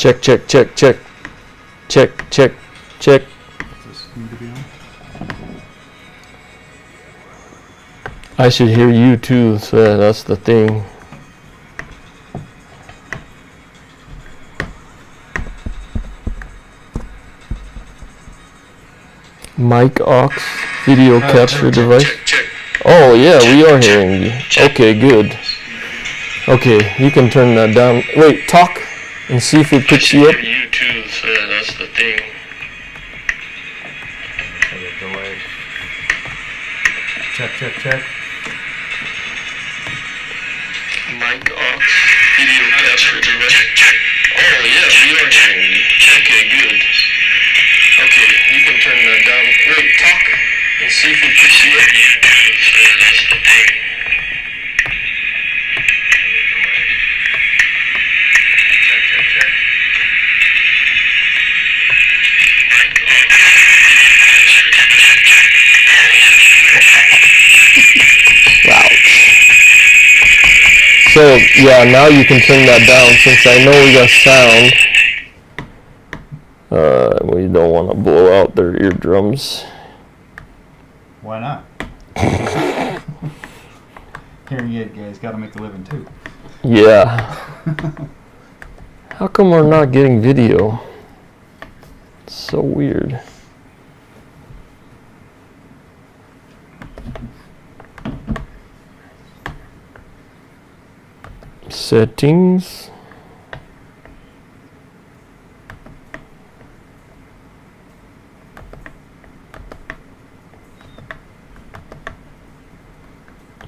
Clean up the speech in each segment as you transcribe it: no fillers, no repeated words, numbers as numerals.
Check, check, check, check. Check, check, check. Does this need to be on? I should hear you too, so that's the thing. Mic aux video capture device. Oh yeah, we are hearing you. Okay, good. Okay, you can turn that down. Wait, talk and see if it picks you up. You too, so that's the thing. Delay. Check, check, check. Mic aux video capture device. Oh yeah, we are hearing you. Okay, good. Okay, you can turn that down. Wait, talk and see if it picks you up. You too, so that's the thing. Check, check, check. Mic aux video capture device. Ouch. So yeah, now you can turn that down since I know we got sound. We don't want to blow out their eardrums. Why not? Hearing aid guys got to make a living too. Yeah. How come we're not getting video? It's so weird. Settings.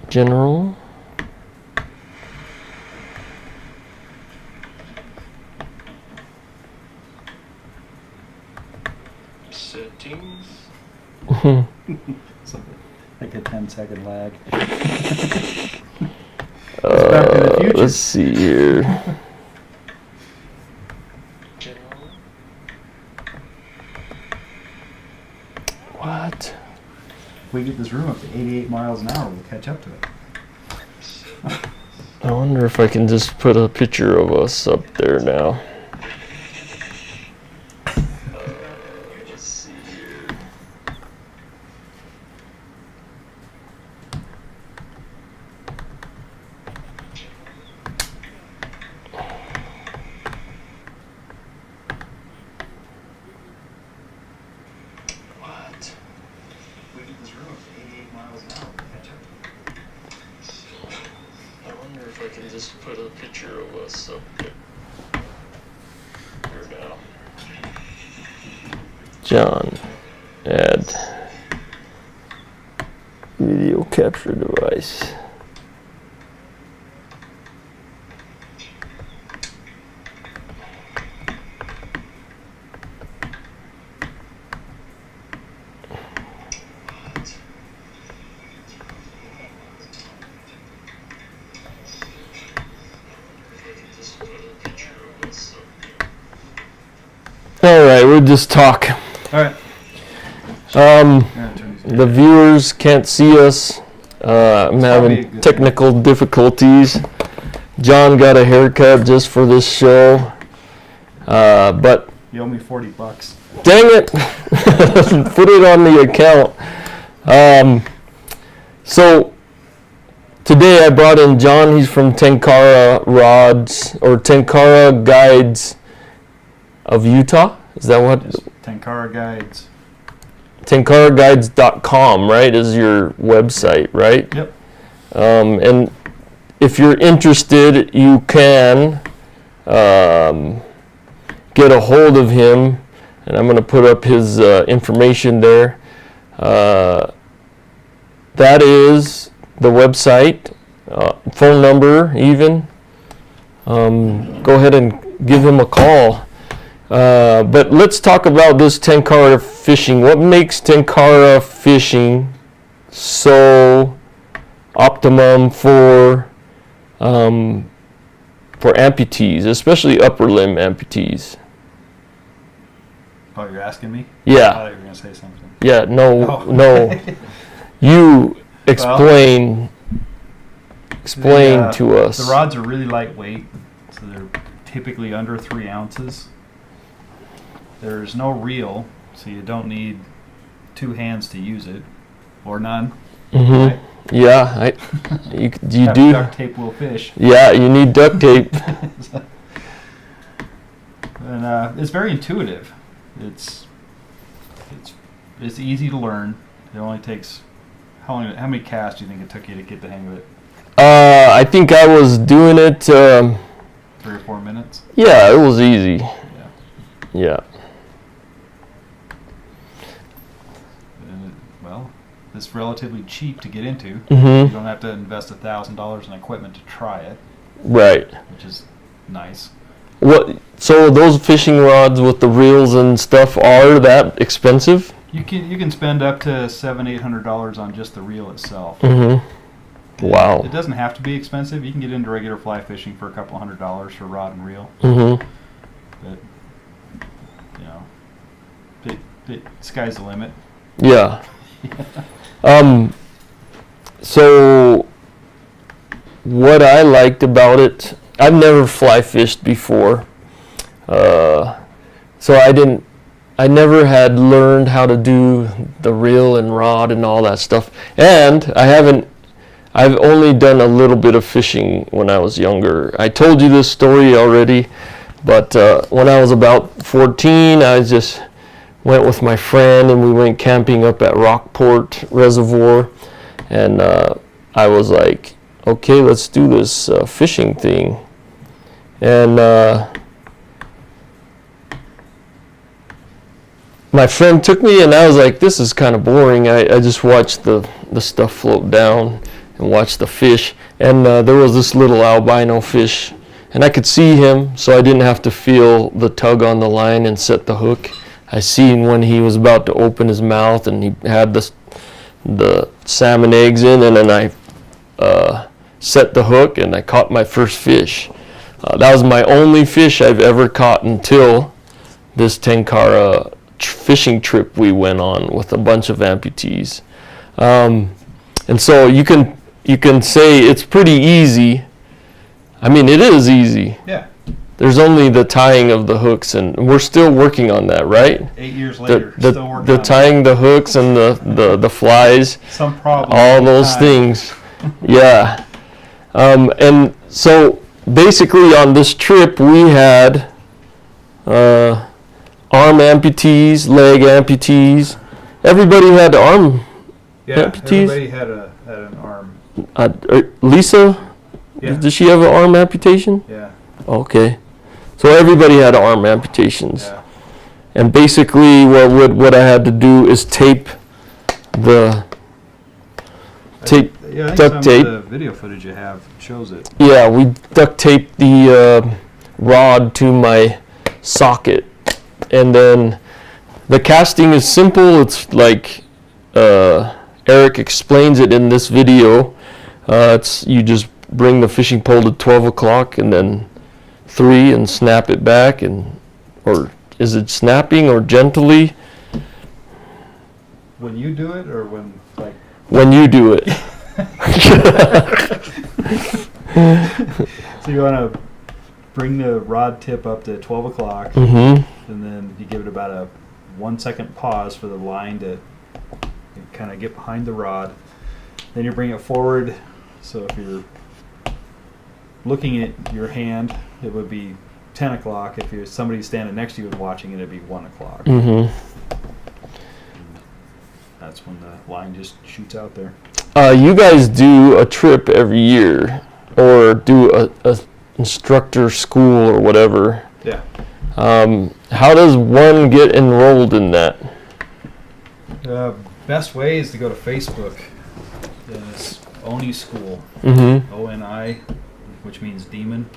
General. Settings. Like a 10-second lag. Back to the Future. Let's see here. General. What? If we get this room up to 88 miles an hour, we'll catch up to it. I wonder if I can just put a picture of us up there now. Let's see here. What? We get this room up to 88 miles an hour, we'll catch up to it. I wonder if I can just put a picture of us up there. Here now. John, add video capture device. All right, we'll just talk. All right. The viewers can't see us. I'm having technical difficulties. John got a haircut just for this show, but You owe me $40. dang it, put it on the account. So today I brought in John. He's from Tenkara Rods or Tenkara Guides of Utah. Is that what? Just Tenkara Guides. TenkaraGuides.com, right, is your website, right? Yep. And if you're interested, you can get a hold of him, and I'm going to put up his information there. That is the website, phone number even. Go ahead and give him a call. But let's talk about this Tenkara fishing. What makes Tenkara fishing so optimum for amputees, especially upper limb amputees? Oh, you're asking me? Yeah. I thought you were going to say something. Yeah, no, Oh. no. You explain to us. The rods are really lightweight, so they're typically under 3 ounces. There's no reel, so you don't need 2 hands to use it, or none. Mm-hmm. Right? Yeah, you Have do. Duct tape will fish. Yeah, you need duct tape. And it's very intuitive. It's easy to learn. It only takes how many casts do you think it took you to get the hang of it? I think I was doing it. 3 or 4 minutes. Yeah, it was easy. Yeah. Yeah. Well, it's relatively cheap to get into. Mm-hmm. You don't have to invest $1,000 in equipment to try it, Right. which is nice. What? So those fishing rods with the reels and stuff are that expensive? You can spend up to $700-800 on just the reel itself. Mm-hmm. Wow. It doesn't have to be expensive. You can get into regular fly fishing for a couple $100 for rod and reel. Mm-hmm. But you know, sky's the limit. Yeah. So what I liked about it, I've never fly fished before. So I never had learned how to do the reel and rod and all that stuff. And I've only done a little bit of fishing when I was younger. I told you this story already, but when I was about 14, I just went with my friend and we went camping up at Rockport Reservoir. And I was like, okay, let's do this fishing thing. And my friend took me, and I was like, this is kind of boring. I just watched the stuff float down and watched the fish. And there was this little albino fish, and I could see him, so I didn't have to feel the tug on the line and set the hook. I seen when he was about to open his mouth, and he had the salmon eggs in, and then I set the hook, and I caught my first fish. That was my only fish I've ever caught until this Tenkara fishing trip we went on with a bunch of amputees. And so you can say it's pretty easy. I mean, it is easy. Yeah. There's only the tying of the hooks, and we're still working on that, right? 8 years later, still working the on tying the hooks and the flies, some problem. all those things. Yeah. And so basically on this trip we had arm amputees, leg amputees. Everybody had arm amputees. Everybody had an arm. Lisa, Yeah. did she have an arm amputation? Yeah. Okay. So everybody had arm amputations. Yeah. And basically what I had to do is tape Yeah, I think duct some tape. of the video footage you have shows it. Yeah, we duct taped the rod to my socket. And then the casting is simple. It's like Eric explains it in this video. You just bring the fishing pole to 12 o'clock and then 3 and snap it back, or is it snapping or gently? When you do it, or When you do it. So you want to bring the rod tip up to 12 o'clock, Mm-hmm. and then you give it about a 1 second pause for the line to kind of get behind the rod. Then you bring it forward, so if you're looking at your hand, it would be 10 o'clock. If somebody standing next to you and watching it, it'd be 1 o'clock. Mm-hmm. That's when the line just shoots out there. You guys do a trip every year, or do a instructor school or whatever. Yeah. How does one get enrolled in that? Best way is to go to Facebook. It's Oni School. Mm-hmm. ONI, which means demon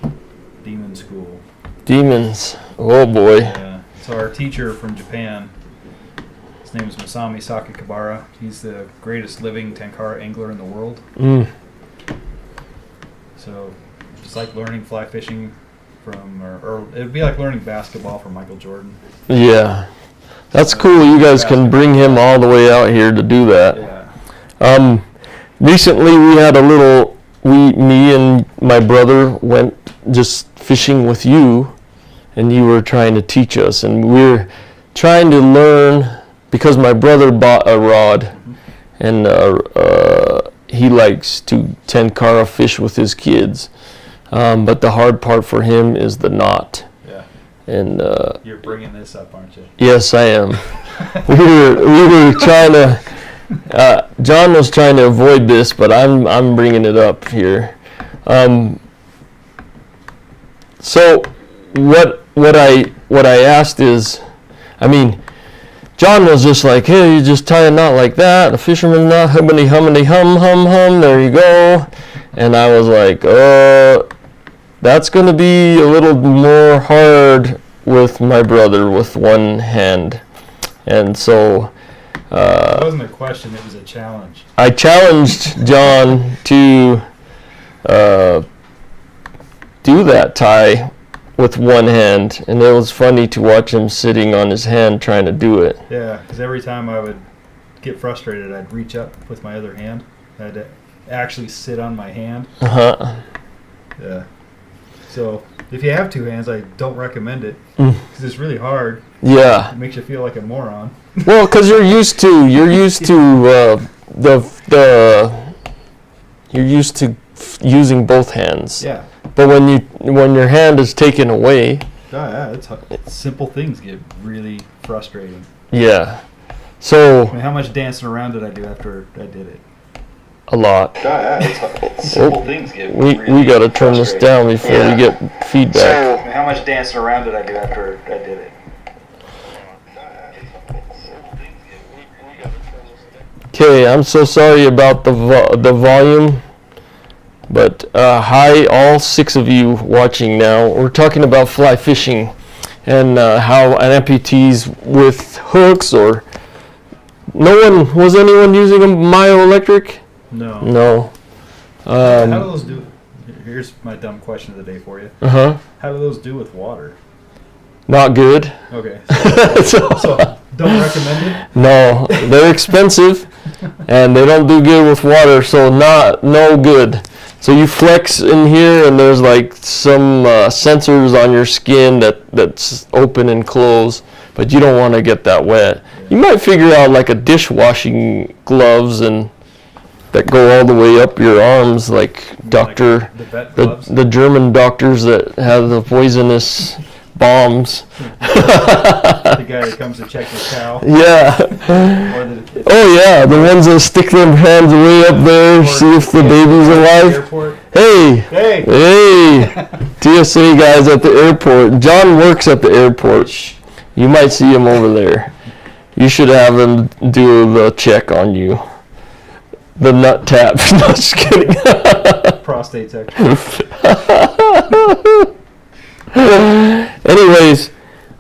school. Demons. Oh boy. Yeah. So our teacher from Japan, his name is Masami Sakakibara. He's the greatest living Tenkara angler in the world. Mm. So it's like learning fly fishing from, or it'd be like learning basketball from Michael Jordan. Yeah. That's cool. You guys can bring him all the way out here to do that. Yeah. Recently we had me and my brother went just fishing with you, and you were trying to teach us, and we're trying to learn because my brother bought a rod, and he likes to Tenkara fish with his kids, but the hard part for him is the knot. Yeah. And you're bringing this up, aren't you? yes, I am. we were trying to. John was trying to avoid this, but I'm bringing it up here. So what I asked is, I mean, John was just like, hey, you just tie a knot like that, a fisherman knot, hummity hummity hum hum hum, there you go. And I was like, that's going to be a little more hard with my brother with one hand. And so It wasn't a question, it was a challenge. I challenged John to do that tie with one hand, and it was funny to watch him sitting on his hand trying to do it. Yeah, because every time I would get frustrated, I'd reach up with my other hand. I'd actually sit on my hand. Uh-huh. Yeah. So if you have two hands, I don't recommend it because it's really hard. Yeah. It makes you feel like a moron. Well, because you're used to using both hands. Yeah. But when your hand is taken away. Oh, yeah, it's simple things get really frustrating. Yeah. So. I mean, how much dancing around did I do after I did it? A lot. Oh, yeah, it's simple things get we got to turn this down before we get feedback. So, how much dancing around did I do after I did it? Okay, I'm so sorry about the volume, but hi all 6 of you watching now. We're talking about fly fishing and how amputees with hooks or was anyone using a myoelectric? No. No. How do those do? Here's my dumb question of the day for you. Uh-huh. How do those do with water? Not good. Okay. So don't recommend it? No, they're expensive and they don't do good with water, so no good. So you flex in here and there's like some sensors on your skin that's open and close, but you don't want to get that wet. You might figure out like a dishwashing gloves and that go all the way up your arms, like The vet gloves? the German doctors that have the poisonous bombs. The guy that comes to check your cow? Yeah. Oh yeah, the ones that stick their hands way up there, see if the baby's alive. Airport. Hey, TSA guys at the airport. John works at the airport. You might see him over there. You should have him do the check on you. The nut tap. No, just kidding. Prostate section. Anyways,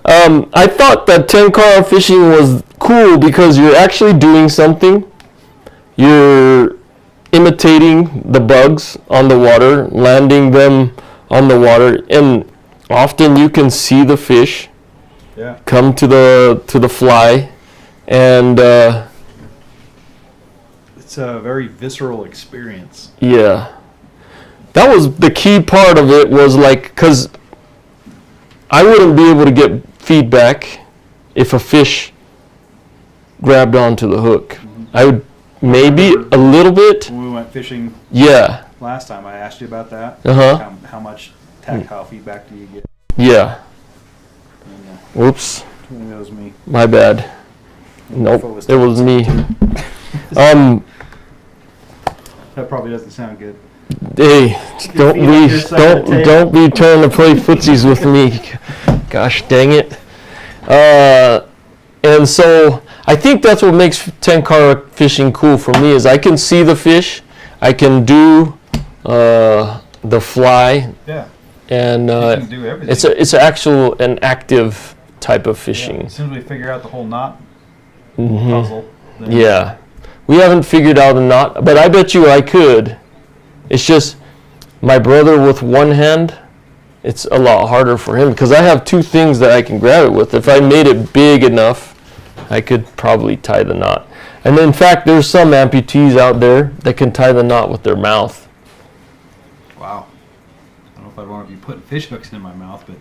I thought that Tenkara fishing was cool because you're actually doing something. You're imitating the bugs on the water, landing them on the water, and often you can see the fish come to the fly, and it's a very visceral experience. Yeah. That was the key part of it, was like, because I wouldn't be able to get feedback if a fish grabbed onto the hook. I would maybe a little bit. When we went fishing last time, I asked you about that. Uh-huh. How much tactile feedback do you get? Yeah. And, Whoops. maybe that was me. My bad. Nope. It was me. That probably doesn't sound good. Hey, don't be trying to play footsies with me. Gosh dang it. And so I think that's what makes Tenkara fishing cool for me, is I can see the fish, I can do the fly. Yeah. And you can do everything. it's an active type of fishing. As soon as we figure out the whole knot puzzle. Then Yeah. We haven't figured out a knot, but I bet you I could. It's just my brother with one hand, it's a lot harder for him because I have 2 things that I can grab it with. If I made it big enough, I could probably tie the knot. And in fact, there's some amputees out there that can tie the knot with their mouth. Wow. don't know if I'd want to be putting fish hooks in my mouth, but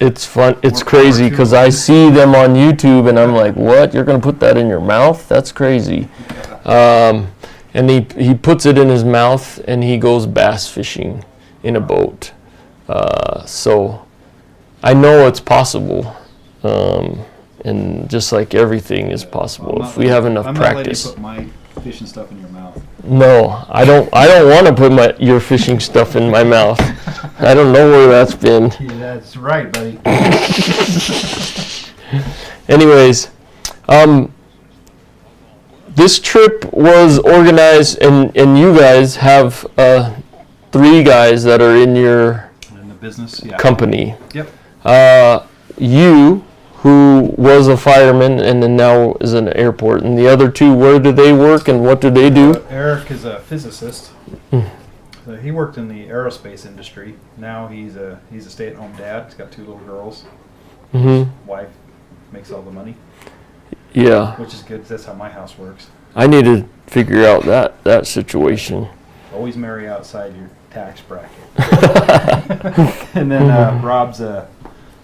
It's fun. It's More crazy power to because them. I see them on YouTube and I'm like, what? You're going to put that in your mouth? That's crazy. And he puts it in his mouth and he goes bass fishing in a boat. So I know it's possible. And just like everything is possible if we have enough I'm practice. not letting you put my fishing stuff in your mouth. No, I don't want to put your fishing stuff in my mouth. I don't know where that's been. Yeah, that's right, buddy. Anyways, this trip was organized, and you guys have 3 guys that are in your In the business, yeah. company. Yep. You, who was a fireman and then now is in an airport, and the other 2, where do they work and what do they do? Eric is a physicist. So he worked in the aerospace industry. Now he's a stay-at-home dad. He's got 2 little girls. Mm-hmm. Wife makes all the money, Yeah, which is good 'cause that's how my house works. I need to figure out that situation. Always marry outside your tax bracket. And then Rob's a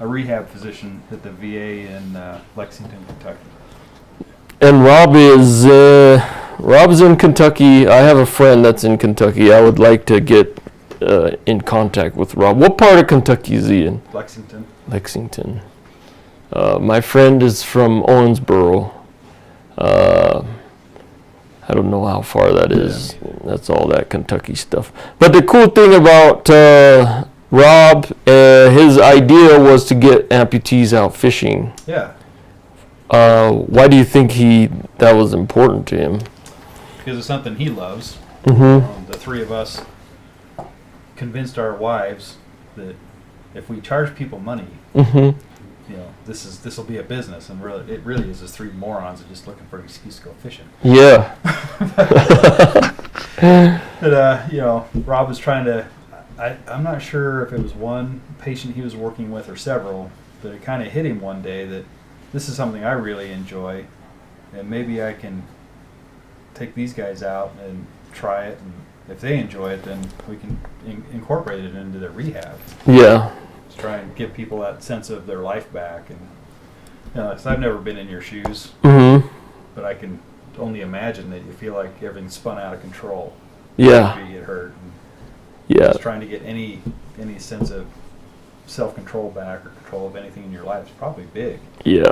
rehab physician at the VA in Lexington, Kentucky. And Rob's in Kentucky. I have a friend that's in Kentucky. I would like to get in contact with Rob. What part of Kentucky is he in? Lexington. Lexington. My friend is from Owensboro. I don't know how far that is. That's all that Kentucky stuff. But the cool thing about Rob, his idea was to get amputees out fishing. Yeah, Why do you think that was important to him? because it's something he loves. Mm-hmm. The 3 of us convinced our wives that if we charge people money, Mm-hmm. this will be a business, and it really is just 3 morons that just looking for an excuse to go fishing. Yeah. But Rob was trying to. I'm not sure if it was one patient he was working with or several, but it kind of hit him one day that this is something I really enjoy, and maybe I can take these guys out and try it, and if they enjoy it, then we can incorporate it into their rehab. Yeah. Just try and give people that sense of their life back, and 'cause I've never been in your shoes, Mm-hmm. but I can only imagine that you feel like everything's spun out of control. Yeah. After you get hurt. And Yeah. just trying to get any sense of self-control back or control of anything in your life is probably big. Yeah.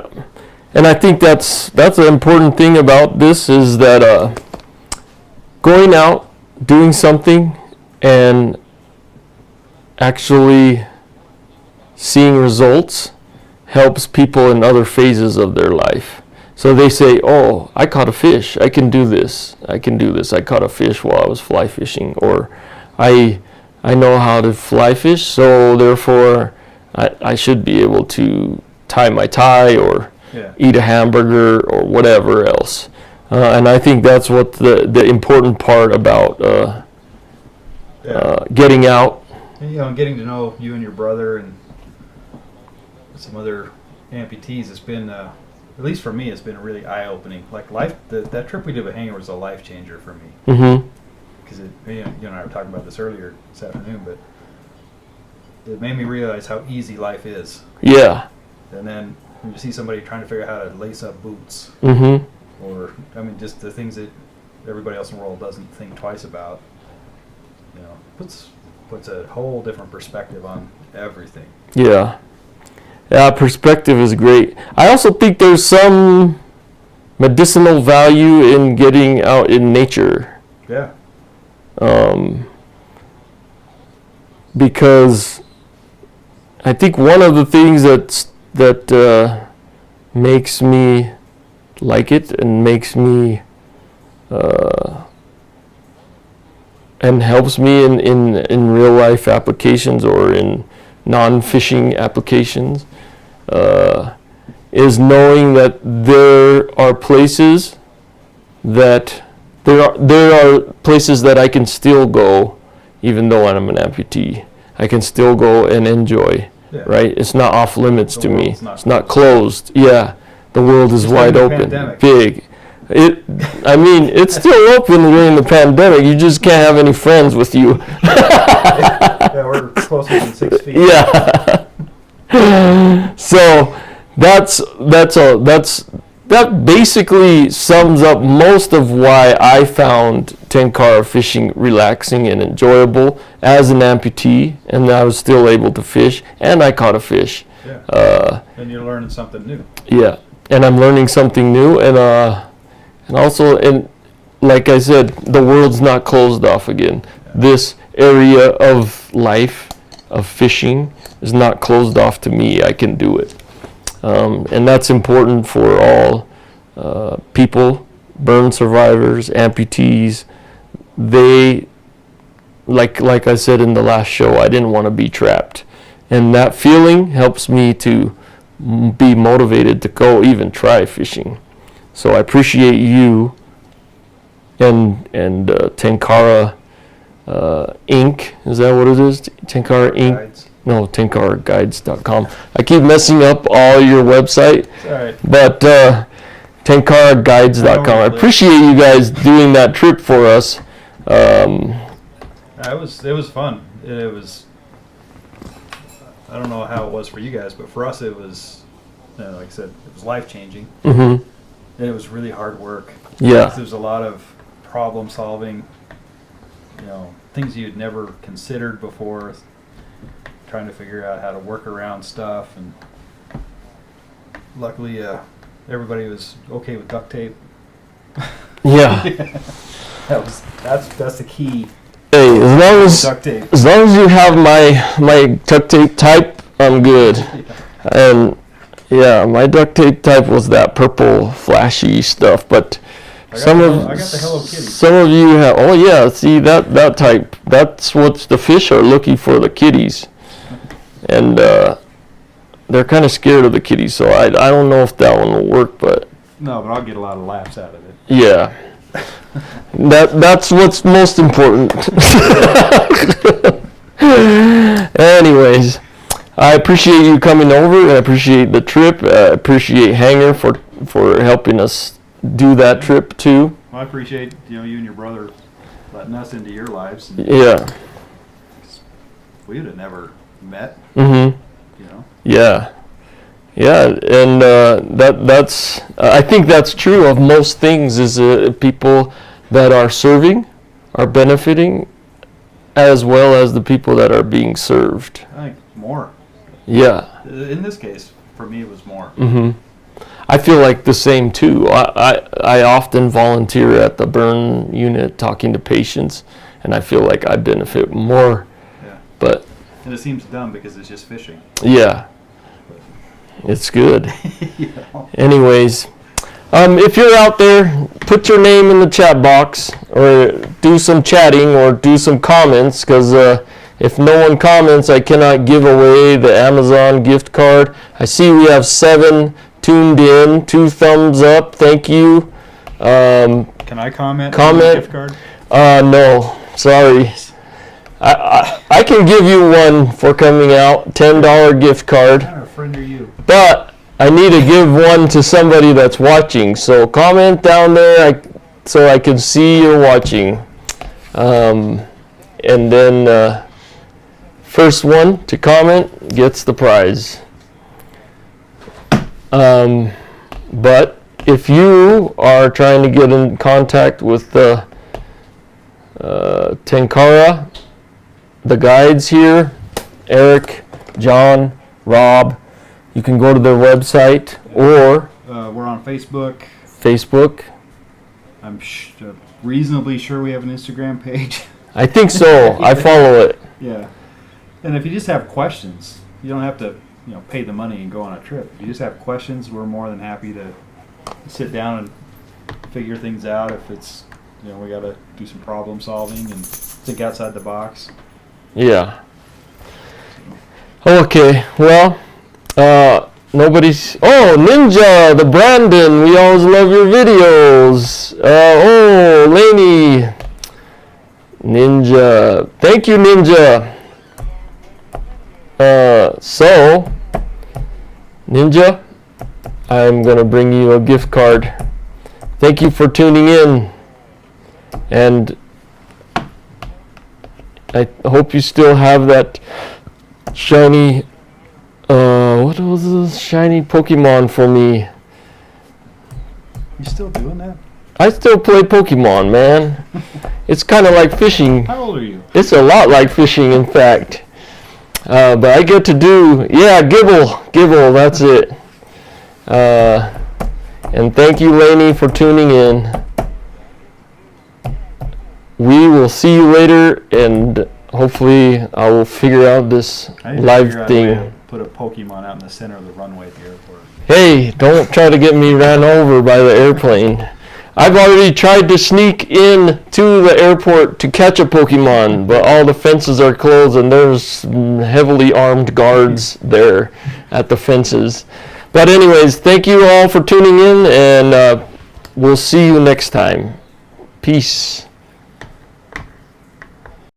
And I think that's the important thing about this is that going out, doing something, and actually seeing results helps people in other phases of their life. So they say, oh, I caught a fish. I can do this. I can do this. I caught a fish while I was fly fishing. Or I know how to fly fish, so therefore I should be able to tie my tie or Yeah. eat a hamburger or whatever else. And I think that's what the important part about getting out. And, getting to know you and your brother and some other amputees, it's been, at least for me, it's been really eye-opening. Like that trip we did with Hanger was a life changer for me. Mm-hmm. Because you and I were talking about this earlier this afternoon, but it made me realize how easy life is. Yeah. And then when you see somebody trying to figure out how to lace up boots, Mm-hmm. or just the things that everybody else in the world doesn't think twice about, puts a whole different perspective on everything. Yeah. Yeah, perspective is great. I also think there's some medicinal value in getting out in nature. Yeah. Because I think one of the things that makes me like it and makes me and helps me in real life applications or in non-fishing applications is knowing that there are places that I can still go even though I'm an amputee. I can still go and enjoy. Yeah. Right? It's not off limits The to me. world's not It's not closed. Yeah. The world is Just wide like the open. pandemic. Big. It's still open during the pandemic. You just can't have any friends with you. Yeah, Yeah, we're closer than 6 feet. Yeah. So that basically sums up most of why I found Tenkara fishing relaxing and enjoyable as an amputee, and I was still able to fish, and I caught a fish. Yeah. And you're learning something new. Yeah, and I'm learning something new, and also, and like I said, the world's not closed off again. Yeah. This area of life, of fishing, is not closed off to me. I can do it. And that's important for all people, burn survivors, amputees. They, like I said in the last show, I didn't want to be trapped. And that feeling helps me to be motivated to go even try fishing. So I appreciate you and Tenkara Inc. Is that what it is? Tenkara Inc. Guides. No, TenkaraGuides.com. I keep messing up all your website, It's all right. but TenkaraGuides.com. I appreciate you guys doing that trip for us. It was fun. It was. I don't know how it was for you guys, but for us, it was. Like I said, it was life changing. Mm-hmm. And it was really hard work. Yeah. There was a lot of problem solving. Things you'd never considered before. Trying to figure out how to work around stuff, and luckily everybody was okay with duct tape. Yeah. That's the key. Hey, Duct tape. as long as you have my duct tape type, I'm good. And yeah, my duct tape type was that purple flashy stuff, but I got the Hello Kitty. Some of you have. Oh yeah, see that type. That's what the fish are looking for, the kitties, and they're kind of scared of the kitties. So I don't know if that one will work, but No, but I'll get a lot of laughs out of it. yeah, that's what's most important. Anyways, I appreciate you coming over. I appreciate the trip. I appreciate Hanger for helping us do that trip too. Well, I appreciate you and your brother letting us into your lives. And Yeah. we would have never met. Mm-hmm. Yeah. Yeah, and that's I think that's true of most things. Is people that are serving are benefiting, as well as the people that are being served. I think more. Yeah. In this case, for me, it was more. Mm-hmm. I feel like the same too. I often volunteer at the burn unit talking to patients, and I feel like I benefit more. Yeah. But And it seems dumb because it's just fishing. yeah, it's good. Yeah. Anyways, if you're out there, put your name in the chat box, or do some chatting, or do some comments, because if no one comments, I cannot give away the Amazon gift card. I see we have 7 tuned in, 2 thumbs up, thank you. Can I comment? On the gift card? No, sorry. I can give you one for coming out, $10 gift card, What kind of friend are you? but I need to give one to somebody that's watching. So comment down there so I can see you're watching. And then first one to comment gets the prize. But if you are trying to get in contact with the Tenkara, the guides here, Eric, John, Rob, you can go to their website or We're on Facebook. Facebook. I'm reasonably sure we have an Instagram page. I think so. I follow it. Yeah. And if you just have questions, you don't have to, pay the money and go on a trip. If you just have questions, we're more than happy to sit down and figure things out. If it's, we got to do some problem solving and think outside the box. Yeah. Okay. Well, nobody's. Oh, Ninja, the Brandon. We always love your videos. Oh, Laney. Ninja. Thank you, Ninja. So, Ninja, I'm going to bring you a gift card. Thank you for tuning in. And I hope you still have that shiny, what was this shiny Pokemon for me? You still doing that? I still play Pokemon, man. It's kind of like fishing. How old are you? It's a lot like fishing, in fact. But I get to do, Gibble, that's it. And thank you, Lainey, for tuning in. We will see you later, and hopefully I will figure out this I need to live figure out a way thing. to put a Pokemon out in the center of the runway at the airport. Hey, don't try to get me ran over by the airplane. I've already tried to sneak in to the airport to catch a Pokemon, but all the fences are closed and there's heavily armed guards there at the fences. But anyways, thank you all for tuning in, and we'll see you next time. Peace.